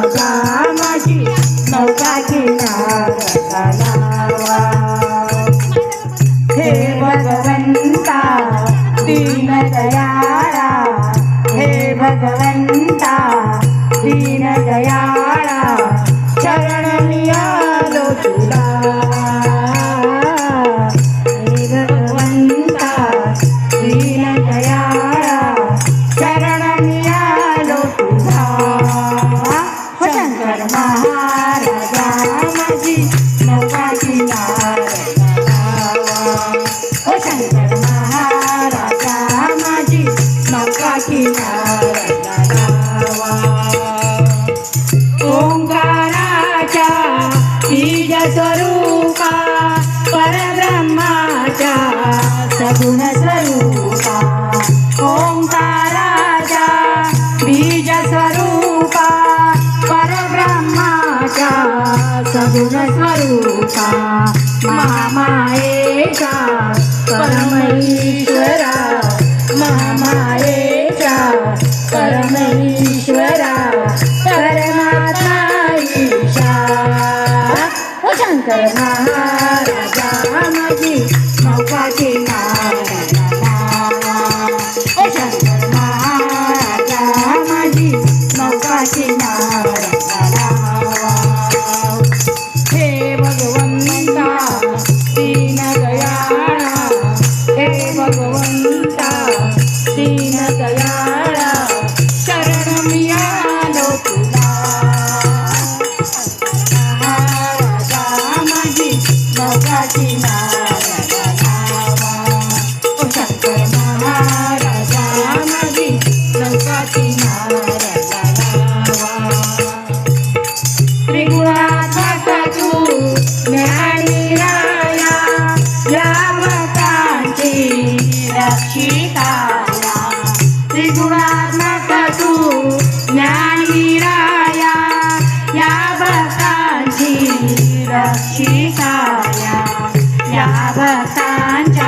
माझी नौका किनाऱ्याला लावा. हे भगवंता दीनदयाळा, हे भगवंता दीनदयाळा, चरण मी आलो तुला. हे भगवंता दीनदयाळा, चरण मी आलो तुला. शंकर महाराजा माझी नौका किनाऱ्याला लावा. शंकर महाराजा माझी नौका किनाऱ्याला लावा. ओंकाराच्या बीज स्वरूपा, परब्रह्माच्या सगुण स्वरूपा. ओंकाराच्या बीज स्वरूपा, परब्रह्माच्या सगुण स्वरूपा. महामायेचा परमेश्वरा, महामायेचा परमेश्वरा, परमात्मा ईशा. शंकर महाराजा माझी नौका किनाऱ्याला लावा. शंकर महाराजा माझी नौका किनाऱ्याला लावा. हे भगवंता दीनदयाळा, हे भगवंता दीनदयाळा, शरण मी आलो तुला. महाराजा माझी नौका किनाऱ्याला लावा. शंकर महाराजा माझी नौका किनाऱ्याला लावा. त्रिगुणात्मक तू ज्ञानी राया, या भक्तांची रक्षिताया. त्रिगुणात्मक तू ज्ञानी राया, या भक्तांची रक्षिताया, या भक्तांच्या